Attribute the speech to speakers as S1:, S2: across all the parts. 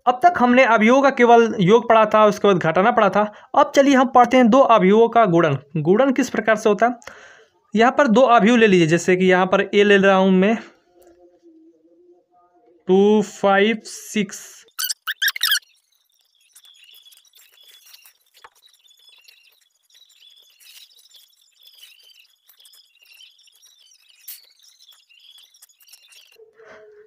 S1: अब तक हमने अवयवों का केवल योग पढ़ा था, उसके बाद घटाना पढ़ा था। अब चलिए हम पढ़ते हैं दो अवयवों का गुणन। गुणन किस प्रकार से होता है, यहाँ पर दो अवयव ले लीजिए, जैसे कि यहाँ पर ए ले रहा हूँ मैं 2 5 6,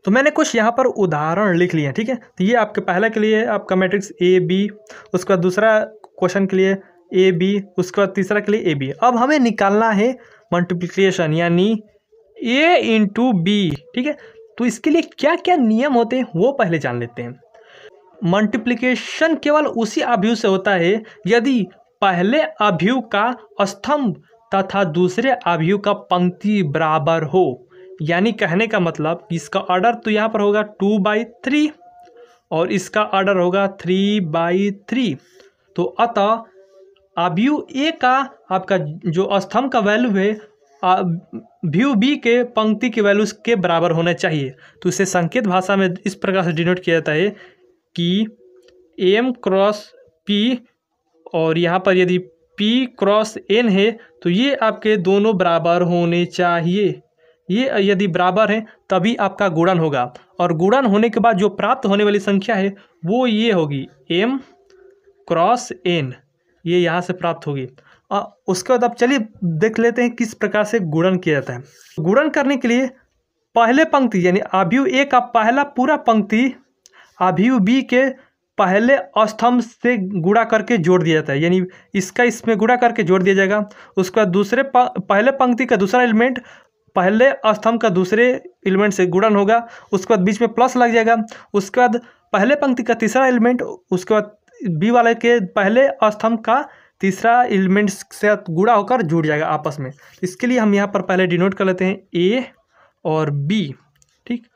S1: तो मैंने कुछ यहाँ पर उदाहरण लिख लिए हैं, ठीक है। तो ये आपके पहला के लिए आपका मैट्रिक्स ए बी, उसके बाद दूसरा क्वेश्चन के लिए ए बी, उसके बाद तीसरा के लिए ए बी। अब हमें निकालना है मल्टीप्लिकेशन यानी ए इंटू बी, ठीक है। तो इसके लिए क्या क्या नियम होते हैं वो पहले जान लेते हैं। मल्टीप्लिकेशन केवल उसी अवयव से होता है यदि पहले अवयव का स्तंभ तथा दूसरे अवयव का पंक्ति बराबर हो। यानी कहने का मतलब इसका ऑर्डर तो यहाँ पर होगा 2/3 और इसका ऑर्डर होगा 3/3। तो अतः अवयव ए का आपका जो स्तंभ का वैल्यू है अवयव बी के पंक्ति के वैल्यू के बराबर होना चाहिए। तो इसे संकेत भाषा में इस प्रकार से डिनोट किया जाता है कि m क्रॉस p, और यहाँ पर यदि p क्रॉस n है तो ये आपके दोनों बराबर होने चाहिए। ये यदि बराबर है तभी आपका गुणन होगा, और गुणन होने के बाद जो प्राप्त होने वाली संख्या है वो ये होगी m क्रॉस n, ये यहाँ से प्राप्त होगी। उसके बाद अब चलिए देख लेते हैं किस प्रकार से गुणन किया जाता है। गुणन करने के लिए पहले पंक्ति यानी अवयव ए का पहला पूरा पंक्ति अवयव बी के पहले स्तंभ से गुणा करके जोड़ दिया जाता है, यानी इसका इसमें गुणा करके जोड़ दिया जाएगा। उसके बाद दूसरे पहले पंक्ति का दूसरा एलिमेंट पहले स्तंभ का दूसरे एलिमेंट से गुणन होगा, उसके बाद बीच में प्लस लग जाएगा। उसके बाद पहले पंक्ति का तीसरा एलिमेंट उसके बाद बी वाले के पहले स्तंभ का तीसरा एलिमेंट से गुणा होकर जुड़ जाएगा आपस में। इसके लिए हम यहाँ पर पहले डिनोट कर लेते हैं ए और बी, ठीक।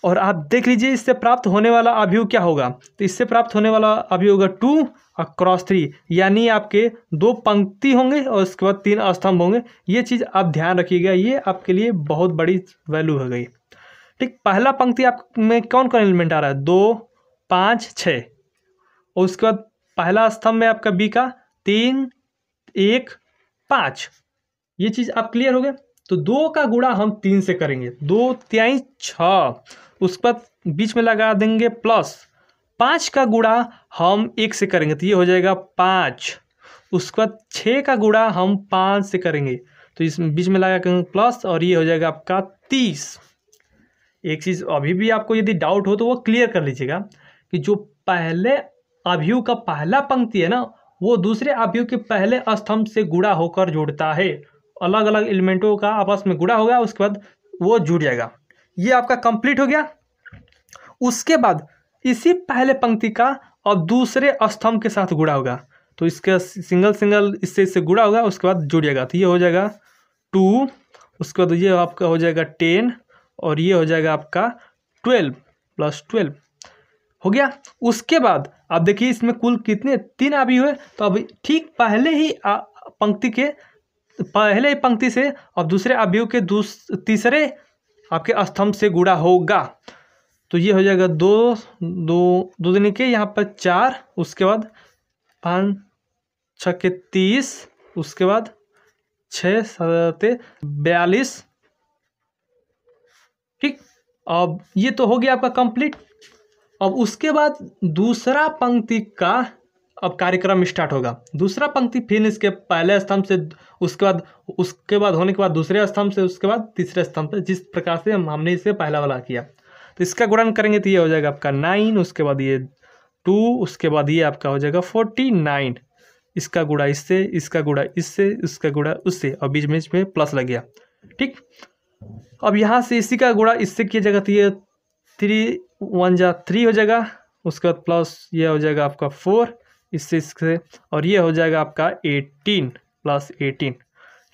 S1: और आप देख लीजिए इससे प्राप्त होने वाला अवयव क्या होगा। तो इससे प्राप्त होने वाला अवयव होगा 2 और क्रॉस 3, यानी आपके 2 पंक्ति होंगे और उसके बाद 3 स्तंभ होंगे। ये चीज़ आप ध्यान रखिएगा, ये आपके लिए बहुत बड़ी वैल्यू हो गई, ठीक। पहला पंक्ति आप में कौन कौन एलिमेंट आ रहा है 2 5 6, और उसके बाद पहला स्तंभ में आपका बी का 3 1 5। ये चीज़ आप क्लियर हो गए। तो 2 का गुणा हम 3 से करेंगे, 2 3 6, उसके बाद बीच में लगा देंगे प्लस। 5 का गुणा हम 1 से करेंगे तो ये हो जाएगा 5। उसके बाद 6 का गुणा हम 5 से करेंगे तो इस बीच में लगा देंगे प्लस, और ये हो जाएगा आपका 30। एक चीज़ अभी भी आपको यदि डाउट हो तो वो क्लियर कर लीजिएगा कि जो पहले अवयव का पहला पंक्ति है ना वो दूसरे अवयव के पहले स्तंभ से गुणा होकर जुड़ता है। अलग अलग एलिमेंटों का आपस में गुणा होगा, उसके बाद वो जुड़ जाएगा। ये आपका कंप्लीट हो गया। उसके बाद इसी पहले पंक्ति का अब दूसरे स्तंभ के साथ गुणा होगा, तो इसका सिंगल इससे गुणा होगा, उसके बाद जुड़ जाएगा। तो ये हो जाएगा 2, उसके बाद ये आपका हो जाएगा 10, और ये हो जाएगा आपका 12 + 12 हो गया। उसके बाद आप देखिए इसमें कुल कितने 3 अवयव हुए। तो अब ठीक पहले ही पंक्ति से अब दूसरे अवयव के तीसरे आपके स्तंभ से गुणा होगा। तो ये हो जाएगा 2 2 2 दिन के यहाँ पर 4, उसके बाद 5 6 30, उसके बाद 6 7 42, ठीक। अब ये तो हो गया आपका कंप्लीट। अब उसके बाद दूसरा पंक्ति का अब कार्यक्रम स्टार्ट होगा। दूसरा पंक्ति फिर इसके पहले स्तंभ से, उसके बाद होने के बाद दूसरे स्तंभ से, उसके बाद तीसरे स्तंभ से, जिस प्रकार से हमने इसे पहला वाला किया। तो इसका गुणन करेंगे तो ये हो जाएगा आपका 9, उसके बाद ये 2, उसके बाद ये आपका हो जाएगा 49। इसका गुणा इससे, इसका गुणा इससे, इसका गुणा उससे, और बीच में प्लस लग गया, ठीक। अब यहाँ से इसी का गुणा इससे किया जाएगा तो ये 3 1 जा 3 हो जाएगा, उसके बाद प्लस ये हो जाएगा आपका 4 इससे, और ये हो जाएगा आपका 18 + 18,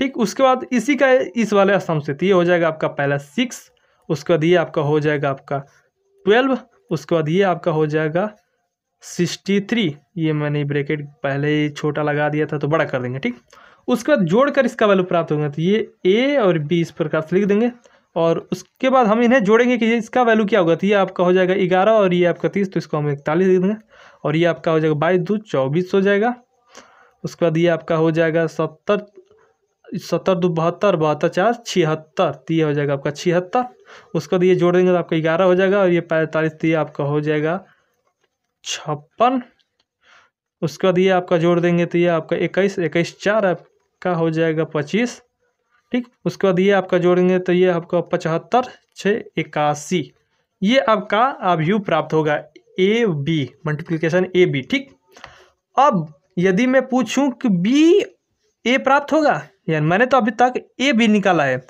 S1: ठीक। उसके बाद इसी का इस वाले स्तंभ से तो ये हो जाएगा आपका पहला 6, उसके बाद ये आपका हो जाएगा आपका 12, उसके बाद ये आपका हो जाएगा 63। ये मैंने ब्रैकेट पहले ही छोटा लगा दिया था तो बड़ा कर देंगे, ठीक। उसके बाद जोड़कर इसका वैल्यू प्राप्त होगा तो ये ए और बी इस प्रकार से लिख देंगे। और उसके बाद हम इन्हें जोड़ेंगे कि इसका वैल्यू क्या होगा। तो ये आपका हो जाएगा 11 और ये आपका 30, तो इसको हम 41 दे देंगे। और ये आपका हो जाएगा 22 2 24 हो जाएगा। उसके बाद ये आपका हो जाएगा 70 70 2 72 72 4 76, तो ये हो जाएगा आपका 76। उसके बाद ये जोड़ देंगे तो आपका 11 हो जाएगा और ये 45, तो ये आपका हो जाएगा 56। उसके बाद ये आपका जोड़ देंगे तो ये आपका 21 21 4 आपका हो जाएगा 25, ठीक। उसके बाद ये आपका जोड़ेंगे तो ये आपका 75 6 81, ये आपका अवयव प्राप्त होगा A B, multiplication A B, ठीक। अब यदि मैं पूछूं कि बी ए प्राप्त होगा, यानी मैंने तो अभी तक ए बी निकाला है,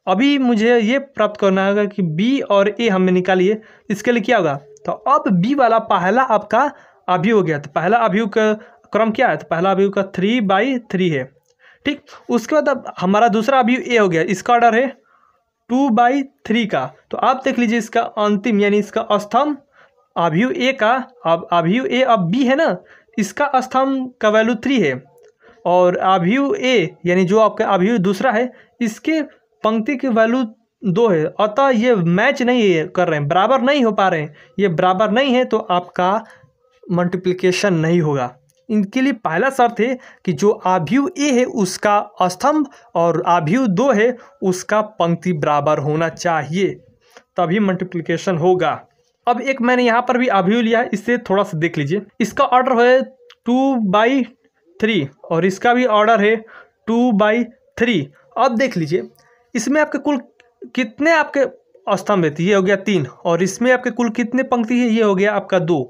S1: अभी मुझे ये प्राप्त करना होगा कि बी और ए हमने निकालिए, इसके लिए क्या होगा। तो अब बी वाला पहला आपका अवयव हो गया, तो पहला अवयव का क्रम क्या है, तो पहला अवयव का 3/3 है, ठीक। उसके बाद अब हमारा दूसरा अवयव ए हो गया, इसका ऑर्डर है 2/3 का। तो आप देख लीजिए इसका अंतिम यानी इसका स्तंभ अवयव ए का, अब अवयव ए अब बी है ना, इसका स्तंभ का वैल्यू 3 है और अवयव ए यानी जो आपका अवयव दूसरा है इसके पंक्ति की वैल्यू 2 है। अतः ये मैच नहीं कर रहे हैं, बराबर नहीं हो पा रहे हैं, ये बराबर नहीं है, तो आपका मल्टीप्लिकेशन नहीं होगा। इनके लिए पहला शर्त है कि जो अवयव ए है उसका स्तंभ और अवयव 2 है उसका पंक्ति बराबर होना चाहिए, तभी मल्टीप्लिकेशन होगा। अब एक मैंने यहाँ पर भी अवयव लिया है, इससे थोड़ा सा देख लीजिए। इसका ऑर्डर है 2/3 और इसका भी ऑर्डर है 2/3। अब देख लीजिए इसमें आपके कुल कितने आपके स्तंभ है, ये हो गया 3 और इसमें आपके कुल कितने पंक्ति है, ये हो गया आपका 2।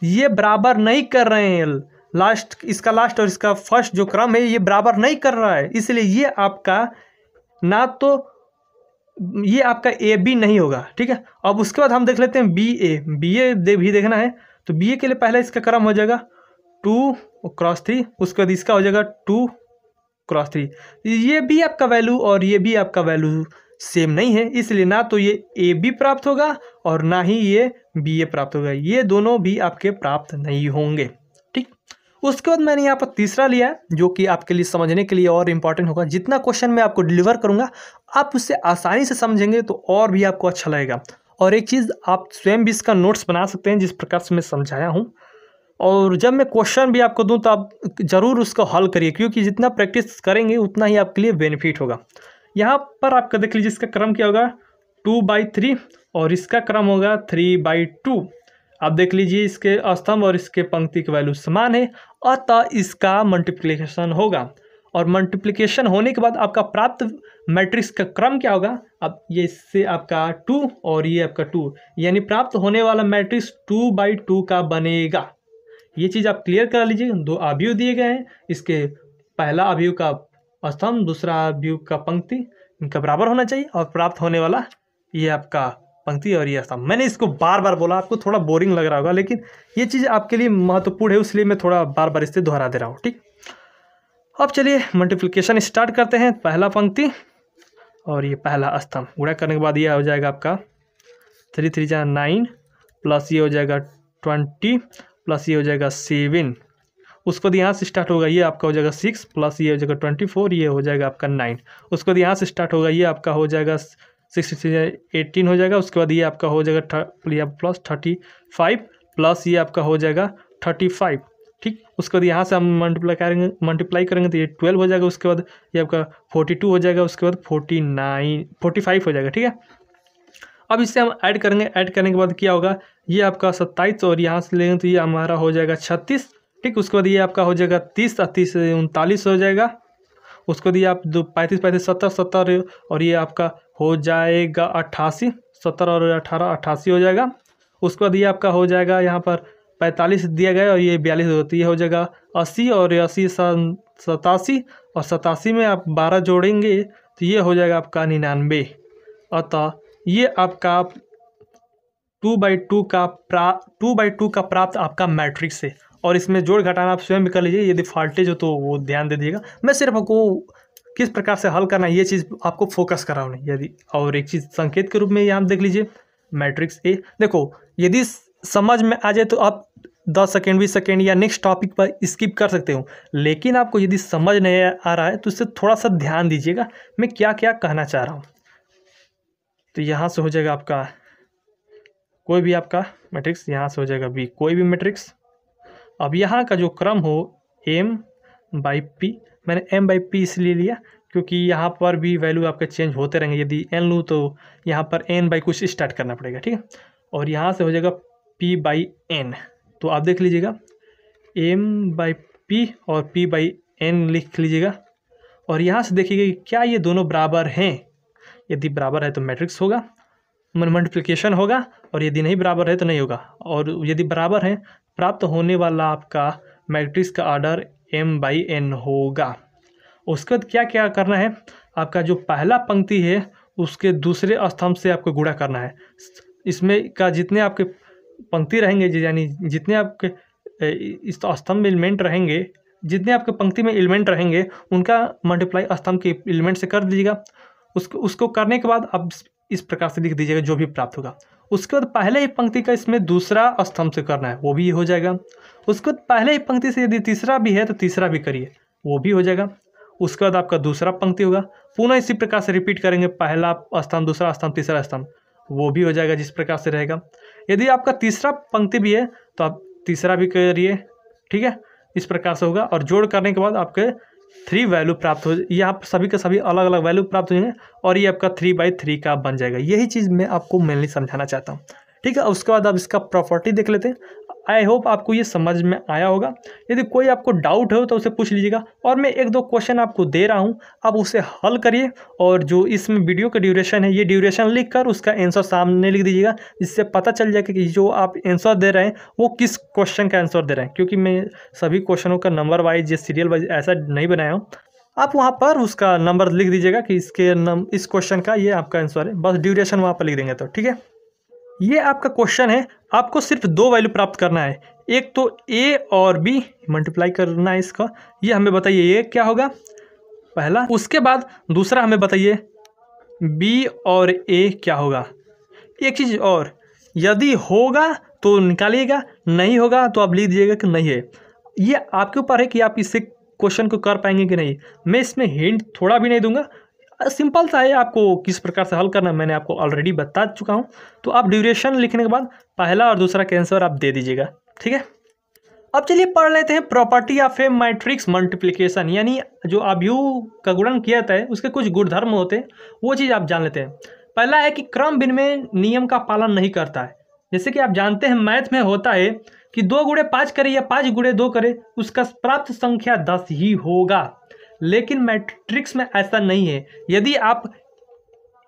S1: ये बराबर नहीं कर रहे हैं, लास्ट इसका लास्ट और इसका फर्स्ट जो क्रम है ये बराबर नहीं कर रहा है, इसलिए ये आपका ना तो ये आपका ए बी नहीं होगा, ठीक है। अब उसके बाद हम देख लेते हैं बी ए भी देखना है, तो बी ए के लिए पहले इसका क्रम हो जाएगा 2x3, उसके बाद इसका हो जाएगा 2x3। ये भी आपका वैल्यू और ये भी आपका वैल्यू सेम नहीं है, इसलिए ना तो ये ए बी प्राप्त होगा और ना ही ये बी ए प्राप्त होगा, ये दोनों भी आपके प्राप्त नहीं होंगे, ठीक। उसके बाद मैंने यहाँ पर तीसरा लिया है जो कि आपके लिए समझने के लिए और इम्पॉर्टेंट होगा। जितना क्वेश्चन मैं आपको डिलीवर करूँगा आप उससे आसानी से समझेंगे तो और भी आपको अच्छा लगेगा। और एक चीज़ आप स्वयं भी इसका नोट्स बना सकते हैं जिस प्रकार से मैं समझाया हूँ, और जब मैं क्वेश्चन भी आपको दूं तो आप ज़रूर उसको हल करिए, क्योंकि जितना प्रैक्टिस करेंगे उतना ही आपके लिए बेनिफिट होगा। यहाँ पर आपका देख लीजिए इसका क्रम क्या होगा 2/3 और इसका क्रम होगा 3/2। आप देख लीजिए इसके स्तंभ और इसके पंक्ति की वैल्यू समान है, अतः इसका मल्टीप्लिकेशन होगा। और मल्टीप्लिकेशन होने के बाद आपका प्राप्त मैट्रिक्स का क्रम क्या होगा, अब ये इससे आपका 2 और ये आपका 2, यानी प्राप्त होने वाला मैट्रिक्स 2/2 का बनेगा। ये चीज़ आप क्लियर करा लीजिए। 2 अवयव दिए गए हैं, इसके पहला अवयव का स्तंभ दूसरा अवयव का पंक्ति इनका बराबर होना चाहिए और प्राप्त होने वाला ये आपका पंक्ति और ये स्तंभ। मैंने इसको बार बार बोला, आपको थोड़ा बोरिंग लग रहा होगा, लेकिन ये चीज़ आपके लिए महत्वपूर्ण है, इसलिए मैं थोड़ा बार बार इसे दोहरा दे रहा हूँ, ठीक। अब चलिए मल्टीप्लिकेशन स्टार्ट करते हैं। पहला पंक्ति और ये पहला स्तंभ गुणा करने के बाद ये हो जाएगा आपका 3 3 जा 9 प्लस ये हो जाएगा 20 प्लस ये हो जाएगा 7। उसको यहाँ से स्टार्ट होगा ये आपका हो जाएगा 6 प्लस ये हो जाएगा 24, ये हो जाएगा आपका 9। उसको यहाँ से स्टार्ट होगा ये आपका हो जाएगा 6 18 हो जाएगा। उसके बाद ये आपका हो जाएगा प्लस 35 प्लस ये आपका हो जाएगा 35, ठीक। उसके बाद यहाँ से हम मल्टीप्लाई करेंगे तो ये 12 हो जाएगा। उसके बाद ये आपका 42 हो जाएगा। उसके बाद 45 हो जाएगा, ठीक है। अब इससे हम ऐड करेंगे, ऐड करने के बाद क्या होगा, ये आपका 27 और यहाँ से लेंगे तो ये हमारा हो जाएगा 36, ठीक। उसके बाद ये आपका हो जाएगा 30 30 39 हो जाएगा। उसके बाद ये आप 35 35 70 70 और ये आपका हो जाएगा 88, 70 और 18 88 हो जाएगा। उसके बाद ये आपका हो जाएगा यहाँ पर 45 दिया गया और ये 42 होती है, हो जाएगा 80 और 80 87 और 87 में आप 12 जोड़ेंगे तो ये हो जाएगा आपका 99। अतः ये आपका 2/2 का प्राप्त आपका मैट्रिक्स है। और इसमें जोड़ घटाना आप स्वयं भी कर लीजिए, यदि फॉल्टेज हो तो वो ध्यान दे दीजिएगा। मैं सिर्फ आपको किस प्रकार से हल करना है ये चीज़ आपको फोकस कर रहा हूँ यदि। और एक चीज़ संकेत के रूप में यहाँ देख लीजिए मैट्रिक्स ए, देखो यदि समझ में आ जाए तो आप 10 सेकेंड 20 सेकेंड या नेक्स्ट टॉपिक पर स्किप कर सकते हो, लेकिन आपको यदि समझ नहीं आ रहा है तो इससे थोड़ा सा ध्यान दीजिएगा मैं क्या क्या कहना चाह रहा हूँ। तो यहाँ से हो जाएगा आपका कोई भी आपका मैट्रिक्स, यहाँ से हो जाएगा बी कोई भी मैट्रिक्स। अब यहाँ का जो क्रम हो m/p, मैंने m/p इसलिए लिया क्योंकि यहाँ पर भी वैल्यू आपके चेंज होते रहेंगे। यदि n लूँ तो यहाँ पर n बाई कुछ स्टार्ट करना पड़ेगा, ठीक है। और यहाँ से हो जाएगा p/n। तो आप देख लीजिएगा m/p और p/n लिख लीजिएगा। और यहाँ से देखिएगा कि क्या ये दोनों बराबर हैं। यदि बराबर है तो मैट्रिक्स होगा, मल्टीप्लिकेशन होगा, और यदि नहीं बराबर है तो नहीं होगा। और यदि बराबर है, प्राप्त होने वाला आपका मैट्रिक्स का ऑर्डर m/n होगा। उसके बाद क्या क्या करना है, आपका जो पहला पंक्ति है उसके दूसरे स्तंभ से आपको गुणा करना है। इसमें का जितने आपके पंक्ति रहेंगे, यानी जितने आपके इस स्तंभ में एलिमेंट रहेंगे, जितने आपके पंक्ति में एलिमेंट रहेंगे उनका मल्टीप्लाई स्तंभ के एलिमेंट से कर दीजिएगा। उसको करने के बाद अब इस प्रकार से लिख दीजिएगा जो भी प्राप्त होगा। उसके बाद पहले ही पंक्ति का इसमें दूसरा स्तंभ से करना है, वो भी हो जाएगा। उसके बाद पहले ही पंक्ति से यदि तीसरा भी है तो तीसरा भी करिए, वो भी हो जाएगा। उसके बाद आपका दूसरा पंक्ति होगा, पुनः इसी प्रकार से रिपीट करेंगे, पहला स्तंभ, दूसरा स्तंभ, तीसरा स्तंभ, वो भी हो जाएगा जिस प्रकार से रहेगा। यदि आपका तीसरा पंक्ति भी है तो आप तीसरा भी करिए, ठीक है। इस प्रकार से होगा और जोड़ करने के बाद आपके 3 वैल्यू प्राप्त हो, यहाँ पर सभी के सभी अलग अलग वैल्यू प्राप्त हो जाएंगे और ये आपका 3/3 का बन जाएगा। यही चीज़ मैं आपको मेनली समझाना चाहता हूँ, ठीक है। उसके बाद अब इसका प्रॉपर्टी देख लेते हैं। आई होप आपको ये समझ में आया होगा। यदि कोई आपको डाउट हो तो उसे पूछ लीजिएगा, और मैं 1-2 क्वेश्चन आपको दे रहा हूँ, आप उसे हल करिए। और जो इसमें वीडियो का ड्यूरेशन है, ये ड्यूरेशन लिख कर उसका आंसर सामने लिख दीजिएगा, जिससे पता चल जाएगा कि जो आप आंसर दे रहे हैं वो किस क्वेश्चन का आंसर दे रहे हैं। क्योंकि मैं सभी क्वेश्चनों का नंबर वाइज या सीरियल वाइज ऐसा नहीं बनाया हूँ। आप वहाँ पर उसका नंबर लिख दीजिएगा कि इस क्वेश्चन का ये आपका आंसर है, बस ड्यूरेशन वहाँ पर लिख देंगे तो ठीक है। ये आपका क्वेश्चन है, आपको सिर्फ 2 वैल्यू प्राप्त करना है, एक तो a और b मल्टीप्लाई करना है इसका। ये हमें बताइए ये क्या होगा पहला, उसके बाद दूसरा हमें बताइए b और a क्या होगा। एक चीज़ और, यदि होगा तो निकालिएगा, नहीं होगा तो आप लिख दीजिएगा कि नहीं है। ये आपके ऊपर है कि आप इससे क्वेश्चन को कर पाएंगे कि नहीं। मैं इसमें हिंट थोड़ा भी नहीं दूंगा, सिंपल सा है, आपको किस प्रकार से हल करना है मैंने आपको ऑलरेडी बता चुका हूँ। तो आप ड्यूरेशन लिखने के बाद पहला और दूसरा का आंसर आप दे दीजिएगा, ठीक है। अब चलिए पढ़ लेते हैं property of A matrix multiplication, यानी जो अवयव का गुणन किया जाता है उसके कुछ गुणधर्म होते हैं, वो चीज़ आप जान लेते हैं। पहला है कि क्रम विनिमय नियम का पालन नहीं करता है। जैसे कि आप जानते हैं मैथ में होता है कि 2 गुणे 5 करे या 5 गुणे 2 करे, उसका प्राप्त संख्या 10 ही होगा। लेकिन मैट्रिक्स में ऐसा नहीं है। यदि आप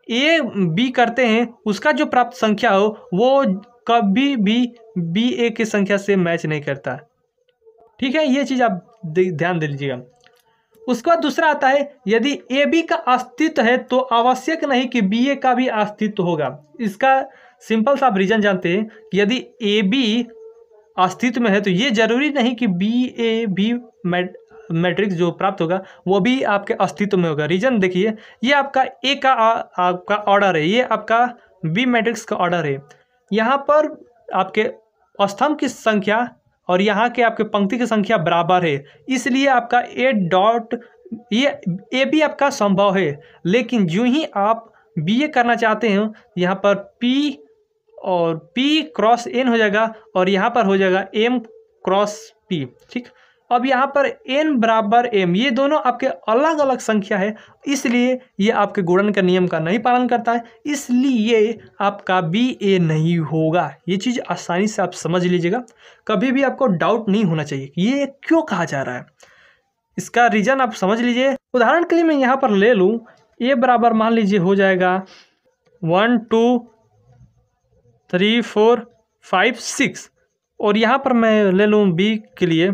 S1: ए बी करते हैं, उसका जो प्राप्त संख्या हो वो कभी भी बी ए की संख्या से मैच नहीं करता, ठीक है। ये चीज़ आप ध्यान दे लीजिएगा। उसके बाद दूसरा आता है, यदि ए बी का अस्तित्व है तो आवश्यक नहीं कि बी ए का भी अस्तित्व होगा। इसका सिंपल सा आप रीजन जानते हैं कि यदि ए बी अस्तित्व में है तो ये जरूरी नहीं कि बी ए भी मैट्रिक्स जो प्राप्त होगा वो भी आपके अस्तित्व में होगा। रीजन देखिए, ये आपका ए का आपका ऑर्डर है, ये आपका बी मैट्रिक्स का ऑर्डर है। यहाँ पर आपके स्तंभ की संख्या और यहाँ के आपके पंक्ति की संख्या बराबर है, इसलिए आपका ए बी आपका संभव है। लेकिन जो ही आप बी ए करना चाहते हैं, यहाँ पर पी और पी क्रॉस एन हो जाएगा और यहाँ पर हो जाएगा एम क्रॉस पी, ठीक। अब यहाँ पर n बराबर m, ये दोनों आपके अलग अलग संख्या है, इसलिए ये आपके गुणन का नियम का नहीं पालन करता है, इसलिए आपका बी ए नहीं होगा। ये चीज़ आसानी से आप समझ लीजिएगा, कभी भी आपको डाउट नहीं होना चाहिए कि ये क्यों कहा जा रहा है। इसका रीज़न आप समझ लीजिए। उदाहरण के लिए मैं यहाँ पर ले लूँ, a बराबर मान लीजिए हो जाएगा 1 2 3 4 5 6, और यहाँ पर मैं ले लूँ b के लिए,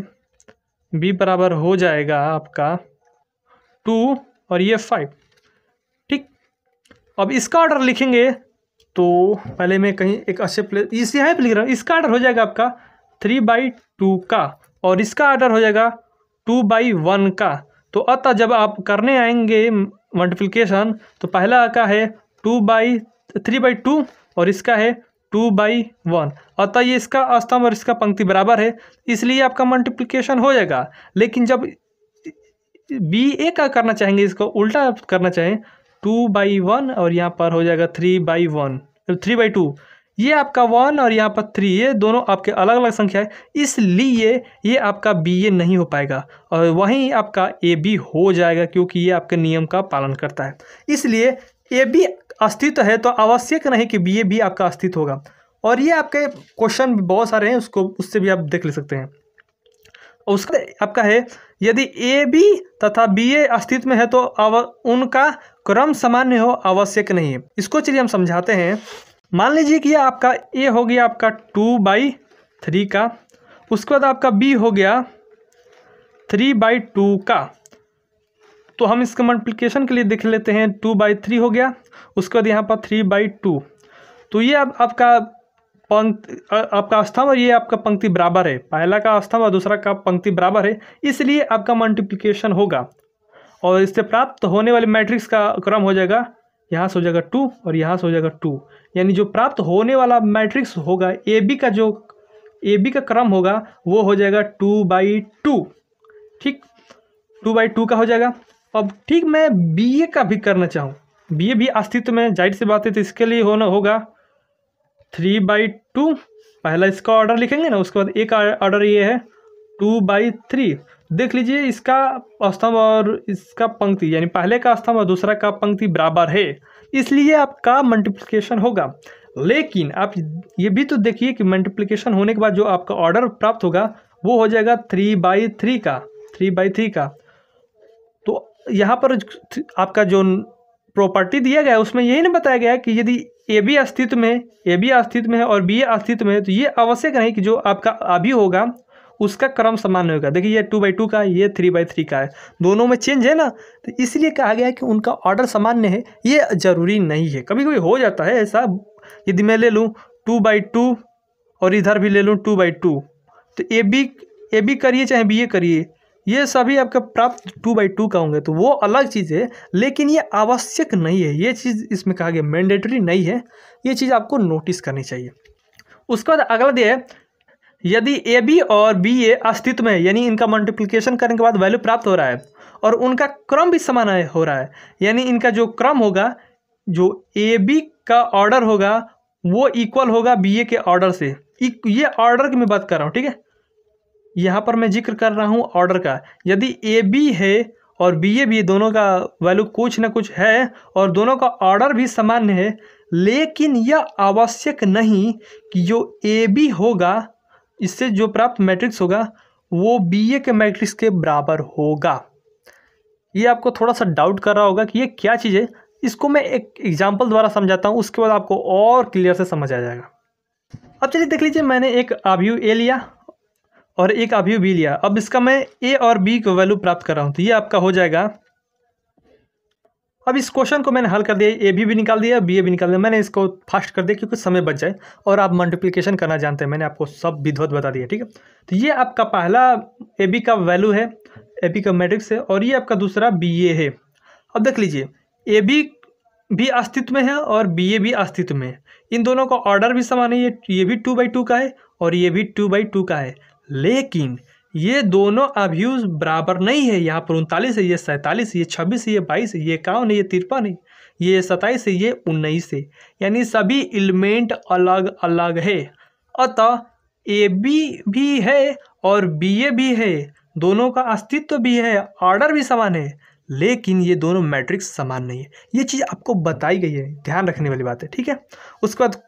S1: b बराबर हो जाएगा आपका 2 और ये 5, ठीक। अब इसका ऑर्डर लिखेंगे तो पहले मैं कहीं एक अच्छे प्लेस इस यहाँ पे लिख रहा हूँ। इसका ऑर्डर हो जाएगा आपका 3/2 का और इसका ऑर्डर हो जाएगा 2/1 का। तो अतः जब आप करने आएंगे मल्टीप्लिकेशन तो पहला का है 3/2 और इसका है 2/1, अतः ये इसका स्तंभ और इसका पंक्ति बराबर है, इसलिए आपका मल्टीप्लिकेशन हो जाएगा। लेकिन जब बी ए का करना चाहेंगे, इसको उल्टा करना चाहें 2/1 और यहाँ पर हो जाएगा 3/1, 3/2। ये आपका 1 और यहाँ पर 3, ये दोनों आपके अलग अलग संख्या है, इसलिए ये आपका BA नहीं हो पाएगा और वहीं आपका AB हो जाएगा, क्योंकि ये आपके नियम का पालन करता है। इसलिए AB अस्तित्व है तो आवश्यक नहीं कि BA भी आपका अस्तित्व होगा। और ये आपके क्वेश्चन बहुत सारे हैं, उससे भी आप देख ले सकते हैं। उसका आपका है, यदि AB तथा BA अस्तित्व में है तो उनका क्रम सामान्य हो आवश्यक नहीं है। इसको चलिए हम समझाते हैं। मान लीजिए कि आपका A हो गया आपका 2/3 का, उसके बाद आपका B हो गया 3/2 का। तो हम इसका मल्टीप्लिकेशन के लिए देख लेते हैं। 2/3 हो गया, उसके बाद यहाँ पर 3/2। तो ये अब आपका स्तंभ और ये आपका पंक्ति बराबर है, पहला का स्तंभ और दूसरा का पंक्ति बराबर है, इसलिए आपका मल्टीप्लिकेशन होगा और इससे प्राप्त होने वाली मैट्रिक्स का क्रम हो जाएगा, यहाँ से हो जाएगा 2 और यहाँ से हो जाएगा 2। यानी जो प्राप्त होने वाला मैट्रिक्स होगा AB का क्रम होगा वो हो जाएगा 2/2। ठीक, 2/2 का हो जाएगा। अब ठीक, मैं BA का भी करना चाहूँ, BA भी अस्तित्व में, जाहिर सी बात है, तो इसके लिए होगा 3/2। पहला इसका ऑर्डर लिखेंगे ना, उसके बाद एक ऑर्डर ये है 2/3। देख लीजिए इसका स्तंभ और इसका पंक्ति, यानी पहले का स्तंभ और दूसरा का पंक्ति बराबर है, इसलिए आपका मल्टीप्लिकेशन होगा। लेकिन आप ये भी तो देखिए कि मल्टीप्लिकेशन होने के बाद जो आपका ऑर्डर प्राप्त होगा वो हो जाएगा 3/3 का। तो यहाँ पर आपका जो प्रॉपर्टी दिया गया है उसमें यही नहीं बताया गया है कि यदि AB अस्तित्व में है और BA अस्तित्व में है तो ये आवश्यक नहीं कि जो आपका अभी होगा उसका क्रम समान होगा। देखिए ये 2/2 का है, ये 3/3 का है, दोनों में चेंज है ना, तो इसलिए कहा गया है कि उनका ऑर्डर सामान्य है। ये जरूरी नहीं है, कभी कभी हो जाता है ऐसा। यदि मैं ले लूँ 2/2 और इधर भी ले लूँ 2/2, तो AB करिए चाहे BA करिए, ये सभी आपका प्राप्त 2/2 का होंगे, तो वो अलग चीज़ है। लेकिन ये आवश्यक नहीं है, ये चीज़ इसमें कहा गया मैंडेटरी नहीं है, ये चीज़ आपको नोटिस करनी चाहिए। उसके बाद अगला दिया है, यदि AB और BA अस्तित्व में है, यानी इनका मल्टीप्लिकेशन करने के बाद वैल्यू प्राप्त हो रहा है और उनका क्रम भी समान हो रहा है, यानी इनका जो क्रम होगा, जो AB का ऑर्डर होगा वो इक्वल होगा BA के ऑर्डर से। ये ऑर्डर की मैं बात कर रहा हूँ, ठीक है, यहाँ पर मैं जिक्र कर रहा हूँ ऑर्डर का। यदि AB है और BA भी, दोनों का वैल्यू कुछ ना कुछ है और दोनों का ऑर्डर भी सामान्य है, लेकिन यह आवश्यक नहीं कि जो AB होगा, इससे जो प्राप्त मैट्रिक्स होगा वो BA के मैट्रिक्स के बराबर होगा। ये आपको थोड़ा सा डाउट कर रहा होगा कि ये क्या चीज़ है, इसको मैं एक एग्जाम्पल द्वारा समझाता हूँ, उसके बाद आपको और क्लियर से समझ आ जाएगा। अब चलिए देख लीजिए, मैंने एक अवयव A लिया और एक अवयव B लिया। अब इसका मैं A और B को वैल्यू प्राप्त कर रहा हूँ, तो ये आपका हो जाएगा। अब इस क्वेश्चन को मैंने हल कर दिया, AB भी निकाल दिया, BA भी निकाल दिया। मैंने इसको फास्ट कर दिया क्योंकि समय बच जाए और आप मल्टीप्लिकेशन करना जानते हैं, मैंने आपको सब विधिवत बता दिया, ठीक है। तो ये आपका पहला AB का वैल्यू है, AB का मैट्रिक्स है, और ये आपका दूसरा BA है। अब देख लीजिए, AB भी अस्तित्व में है और BA भी अस्तित्व में है, इन दोनों का ऑर्डर भी समान है, ये भी 2/2 का है और ये भी 2/2 का है, लेकिन ये दोनों अवयव बराबर नहीं है। यहाँ पर 39 है, ये 47, ये 26 है, ये 22 है, ये 51 है, ये 53 है, ये 27 है, ये 19 है, यानी सभी एलिमेंट अलग अलग है। अतः AB भी है और BA भी है, दोनों का अस्तित्व भी है, ऑर्डर भी समान है, लेकिन ये दोनों मैट्रिक्स समान नहीं है। ये चीज़ आपको बताई गई है, ध्यान रखने वाली बात है, ठीक है। उसके बाद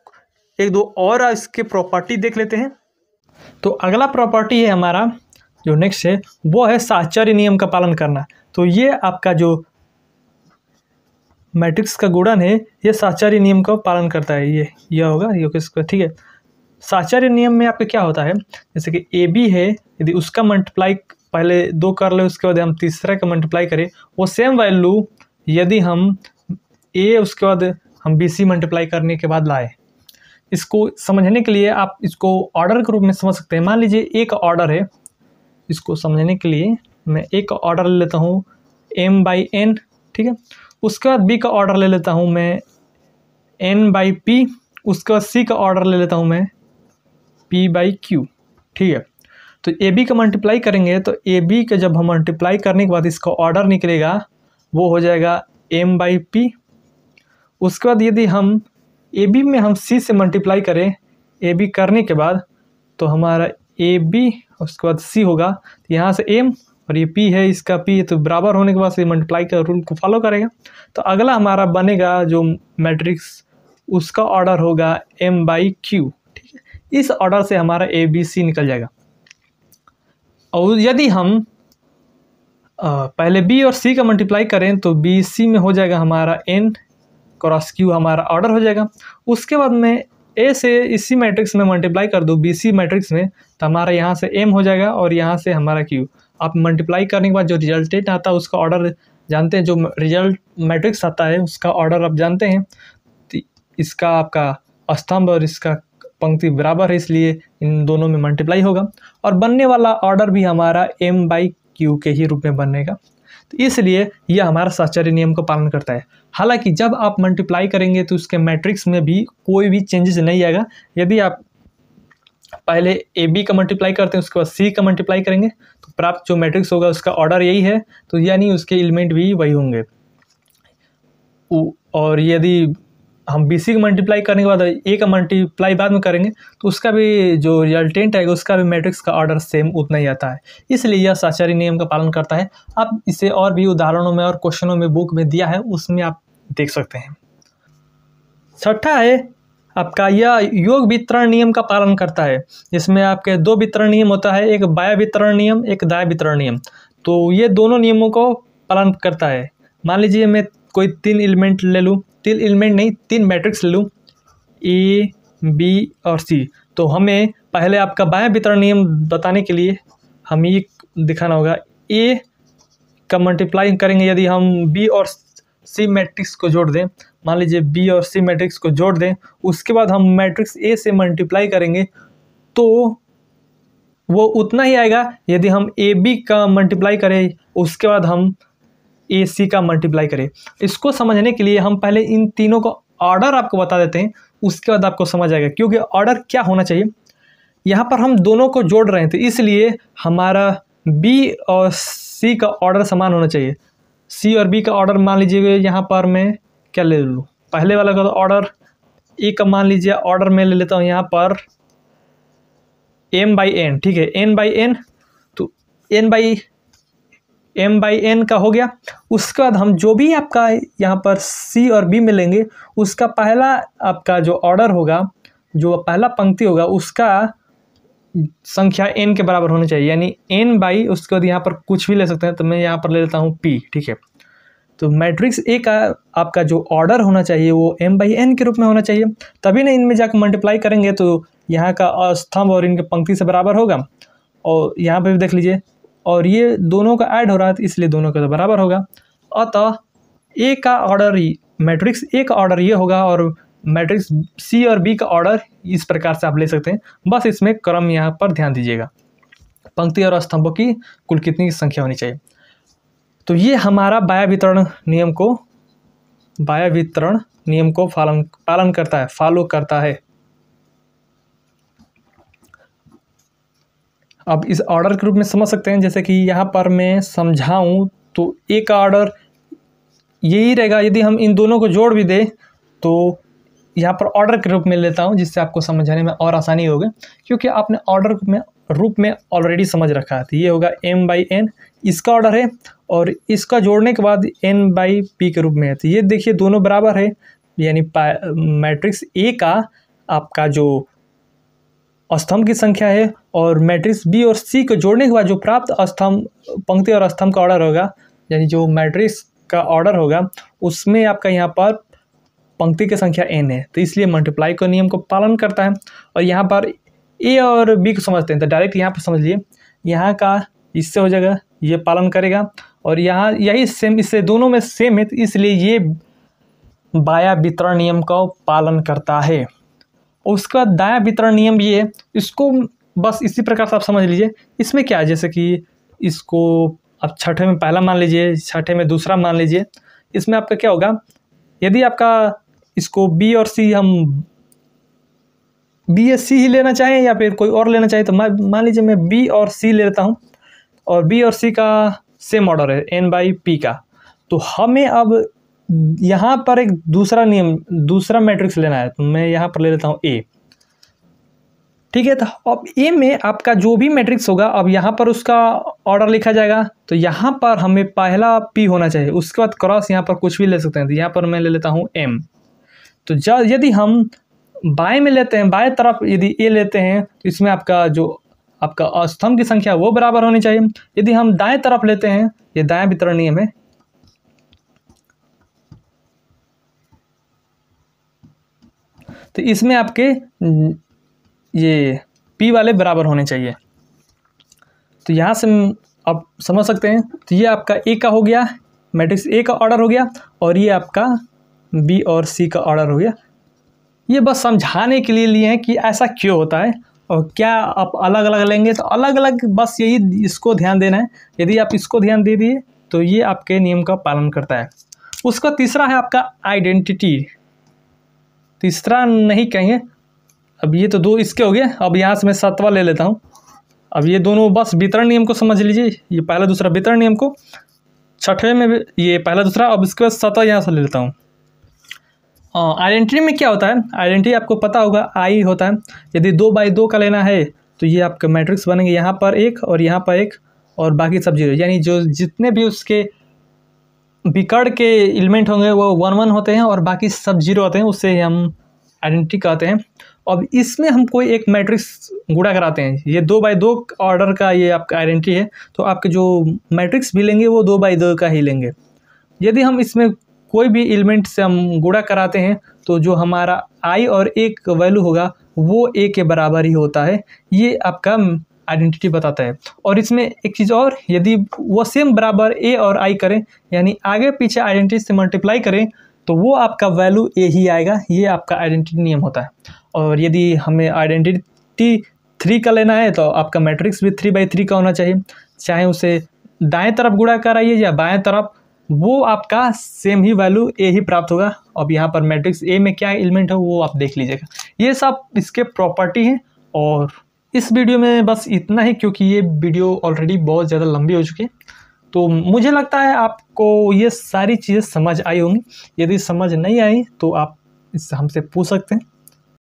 S1: एक दो और इसके प्रॉपर्टी देख लेते हैं। तो अगला प्रॉपर्टी है हमारा जो नेक्स्ट है वो है साहचर्य नियम का पालन करना। तो ये आपका जो मैट्रिक्स का गुणन है ये साहचर्य नियम का पालन करता है, ये होगा ये किसका, ठीक है। साहचर्य नियम में आपका क्या होता है, जैसे कि AB है, यदि उसका मल्टीप्लाई पहले 2 कर ले, उसके बाद हम तीसरा का मल्टीप्लाई करें, वो सेम वैल्यू यदि हम A उसके बाद हम BC मल्टीप्लाई करने के बाद लाए, इसको समझने के लिए आप इसको ऑर्डर के रूप में समझ सकते हैं। मान लीजिए एक ऑर्डर है, इसको समझने के लिए मैं एक ऑर्डर ले लेता हूँ M/N, ठीक है। उसके बाद B का ऑर्डर ले लेता हूँ मैं N/P, उसके बाद C का ऑर्डर ले लेता हूँ मैं P/Q, ठीक है। तो AB का मल्टीप्लाई करेंगे तो AB का जब हम मल्टीप्लाई करने के बाद इसका ऑर्डर निकलेगा वो हो जाएगा M/P उसके बाद यदि हम ए बी में हम सी से मल्टीप्लाई करें, ए बी करने के बाद तो हमारा ए बी उसके बाद सी होगा, तो यहाँ से एम और ये पी है, इसका पी है, तो बराबर होने के बाद से मल्टीप्लाई का रूल को फॉलो करेगा। तो अगला हमारा बनेगा जो मैट्रिक्स, उसका ऑर्डर होगा एम बाई क्यू, ठीक है। इस ऑर्डर से हमारा ए बी सी निकल जाएगा। और यदि हम पहले बी और सी का मल्टीप्लाई करें तो बी सी में हो जाएगा हमारा एन क्रॉस क्यू, हमारा ऑर्डर हो जाएगा। उसके बाद में ए से इसी मैट्रिक्स में मल्टीप्लाई कर दो बी सी मैट्रिक्स में, तो हमारा यहाँ से एम हो जाएगा और यहाँ से हमारा क्यू। आप मल्टीप्लाई करने के बाद जो रिजल्टेंट आता है उसका ऑर्डर जानते हैं, जो रिजल्ट मैट्रिक्स आता है उसका ऑर्डर आप जानते हैं। तो इसका आपका स्तंभ और इसका पंक्ति बराबर है, इसलिए इन दोनों में मल्टीप्लाई होगा और बनने वाला ऑर्डर भी हमारा एम बाई क्यू के ही रूप में बनेगा। तो इसलिए यह हमारा साहचर्य नियम का पालन करता है। हालांकि जब आप मल्टीप्लाई करेंगे तो उसके मैट्रिक्स में भी कोई भी चेंजेस नहीं आएगा। यदि आप पहले ए बी का मल्टीप्लाई करते हैं उसके बाद सी का मल्टीप्लाई करेंगे तो प्राप्त जो मैट्रिक्स होगा उसका ऑर्डर यही है, तो यानी उसके एलिमेंट भी वही होंगे। और यदि हम बी सी का मल्टीप्लाई करने के बाद ए का मल्टीप्लाई बाद में करेंगे तो उसका भी जो रिजल्टेंट आएगा उसका भी मैट्रिक्स का ऑर्डर सेम उतना ही आता है। इसलिए यह साहचर्य नियम का पालन करता है। आप इसे और भी उदाहरणों में और क्वेश्चनों में बुक में दिया है, उसमें आप देख सकते हैं। छठा है आपका यह योग वितरण नियम का पालन करता है, जिसमें आपके दो वितरण नियम होता है, एक बाह्य वितरण नियम, एक दाह्य वितरण नियम। तो ये दोनों नियमों को पालन करता है। मान लीजिए मैं कोई तीन एलिमेंट ले लूँ, तीन एलिमेंट नहीं तीन मैट्रिक्स ले लूँ, ए बी और सी। तो हमें पहले आपका बाह्य वितरण नियम बताने के लिए हम ये दिखाना होगा, ए का मल्टीप्लाई करेंगे यदि हम बी और सी मैट्रिक्स को जोड़ दें, मान लीजिए बी और सी मैट्रिक्स को जोड़ दें, उसके बाद हम मैट्रिक्स ए से मल्टीप्लाई करेंगे तो वो उतना ही आएगा। यदि हम ए बी का मल्टीप्लाई करें उसके बाद हम ए सी का मल्टीप्लाई करें। इसको समझने के लिए हम पहले इन तीनों का ऑर्डर आपको बता देते हैं, उसके बाद आपको समझ आएगा। क्योंकि ऑर्डर क्या होना चाहिए, यहाँ पर हम दोनों को जोड़ रहे हैं तो इसलिए हमारा बी और सी का ऑर्डर समान होना चाहिए। सी और बी का ऑर्डर मान लीजिए यहाँ पर मैं क्या ले लूँ, पहले वाला का ऑर्डर ए का मान लीजिए ऑर्डर में ले लेता हूँ यहाँ पर एम बाई एन, ठीक है, एन बाई एन, तो एम बाई एन का हो गया। उसके बाद हम जो भी आपका यहाँ पर सी और बी में लेंगे उसका पहला आपका जो ऑर्डर होगा, जो पहला पंक्ति होगा उसका संख्या n के बराबर होनी चाहिए, यानी n बाई उसके बाद यहाँ पर कुछ भी ले सकते हैं, तो मैं यहाँ पर ले लेता हूँ p, ठीक है। तो मैट्रिक्स ए का आपका जो ऑर्डर होना चाहिए वो m बाई n के रूप में होना चाहिए, तभी ना इनमें जाकर मल्टीप्लाई करेंगे तो यहाँ का स्तंभ और इनके पंक्ति से बराबर होगा। और यहाँ पर भी देख लीजिए, और ये दोनों का ऐड हो रहा है तो इसलिए दोनों का तो बराबर होगा। अतः ए का ऑर्डर, मैट्रिक्स ए का ऑर्डर ये होगा और मैट्रिक्स सी और बी का ऑर्डर इस प्रकार से आप ले सकते हैं। बस इसमें क्रम यहाँ पर ध्यान दीजिएगा, पंक्ति और स्तंभों की कुल कितनी संख्या होनी चाहिए। तो ये हमारा बाह्य वितरण नियम को पालन करता है, फॉलो करता है। अब इस ऑर्डर के रूप में समझ सकते हैं, जैसे कि यहाँ पर मैं समझाऊं तो ए का ऑर्डर यही रहेगा। यदि हम इन दोनों को जोड़ भी दें तो यहाँ पर ऑर्डर के रूप में लेता हूँ, जिससे आपको समझाने में और आसानी होगी, क्योंकि आपने ऑर्डर में रूप में ऑलरेडी समझ रखा है। तो ये होगा m बाई एन, इसका ऑर्डर है, और इसका जोड़ने के बाद n बाई पी के रूप में है। तो ये देखिए दोनों बराबर है, यानी मैट्रिक्स ए का आपका जो स्तंभ की संख्या है और मैट्रिक्स बी और सी को जोड़ने के बाद जो प्राप्त स्तंभ, पंक्ति और स्तंभ का ऑर्डर होगा, यानी जो मैट्रिक्स का ऑर्डर होगा उसमें आपका यहाँ पर पंक्ति की संख्या n है, तो इसलिए मल्टीप्लाई का नियम को पालन करता है। और यहाँ पर ए और बी को समझते हैं तो डायरेक्ट यहाँ पर समझ लिए, यहाँ का इससे हो जाएगा, ये पालन करेगा, और यहाँ यही सेम, इससे दोनों में सेम है, तो इसलिए ये बाह्य वितरण नियम का पालन करता है। उसका दाह्य वितरण नियम ये है, इसको बस इसी प्रकार से आप समझ लीजिए। इसमें क्या है, जैसे कि इसको आप छठे में पहला मान लीजिए, छठे में दूसरा मान लीजिए। इसमें आपका क्या होगा, यदि आपका इसको बी और सी, हम बी या सी ही लेना चाहें या फिर कोई और लेना चाहें, तो मान लीजिए मैं बी और सी ले लेता हूँ, और बी और सी का सेम ऑर्डर है n बाई पी का। तो हमें अब यहाँ पर एक दूसरा नियम, दूसरा मैट्रिक्स लेना है, तो मैं यहाँ पर ले लेता हूँ ए। ठीक है, तो अब ए में आपका जो भी मैट्रिक्स होगा, अब यहाँ पर उसका ऑर्डर लिखा जाएगा। तो यहाँ पर हमें पहला पी होना चाहिए, उसके बाद क्रॉस यहाँ पर कुछ भी ले सकते हैं। तो यहाँ पर मैं ले लेता हूँ एम। तो यदि हम बाएं में लेते हैं, बाएं तरफ यदि ए लेते हैं, तो इसमें आपका जो आपका स्तंभ की संख्या वो बराबर होनी चाहिए। यदि हम दाएं तरफ लेते हैं, ये दाएं वितरण नियम है, तो इसमें आपके ये पी वाले बराबर होने चाहिए। तो यहाँ से आप समझ सकते हैं। तो ये आपका ए का हो गया, मैट्रिक्स ए का ऑर्डर हो गया, और ये आपका बी और सी का ऑर्डर हो गया। ये बस समझाने के लिए लिए हैं कि ऐसा क्यों होता है, और क्या आप अलग अलग लेंगे तो अलग अलग, बस यही इसको ध्यान देना है। यदि आप इसको ध्यान दे दिए तो ये आपके नियम का पालन करता है। उसका तीसरा है आपका आइडेंटिटी। तीसरा नहीं कहेंगे, अब ये तो दो इसके हो गए। अब यहाँ से मैं सातवां ले लेता हूँ। अब ये दोनों बस वितरण नियम को समझ लीजिए, ये पहला दूसरा वितरण नियम को, छठवें में ये पहला दूसरा। अब इसके बाद सातवां यहाँ से ले लेता हूँ। आइडेंटिटी में क्या होता है, आइडेंटिटी आपको पता होगा आई होता है। यदि 2x2 का लेना है तो ये आपका मैट्रिक्स बनेंगे, यहाँ पर एक और यहाँ पर एक और बाकी सब जीरो, यानी जो जितने भी उसके विकर्ण के एलिमेंट होंगे वो 1 1 होते हैं और बाकी सब जीरो होते हैं, उससे हम आइडेंटिटी कहते हैं। अब इसमें हम कोई एक मैट्रिक्स गुणा कराते हैं, ये 2x2 ऑर्डर का ये आपका आइडेंटिटी है, तो आपके जो मैट्रिक्स भी लेंगे वो 2x2 का ही लेंगे। यदि हम इसमें कोई भी एलिमेंट से हम गुणा कराते हैं तो जो हमारा आई और ए का वैल्यू होगा वो ए के बराबर ही होता है, ये आपका आइडेंटिटी बताता है। और इसमें एक चीज़ और, यदि वो सेम बराबर ए और आई करें, यानी आगे पीछे आइडेंटिटी से मल्टीप्लाई करें, तो वो आपका वैल्यू ए ही आएगा, ये आपका आइडेंटिटी नियम होता है। और यदि हमें आइडेंटिटी 3 का लेना है तो आपका मैट्रिक्स भी 3x3 का होना चाहिए, चाहे उसे दाएं तरफ गुणा कराइए या बाएं तरफ, वो आपका सेम ही वैल्यू ए ही प्राप्त होगा। अब यहाँ पर मैट्रिक्स ए में क्या एलिमेंट है वो आप देख लीजिएगा। ये सब इसके प्रॉपर्टी हैं। और इस वीडियो में बस इतना ही, क्योंकि ये वीडियो ऑलरेडी बहुत ज़्यादा लंबी हो चुकी है। तो मुझे लगता है आपको ये सारी चीज़ें समझ आई होंगी। यदि समझ नहीं आई तो आप इससे हमसे पूछ सकते हैं।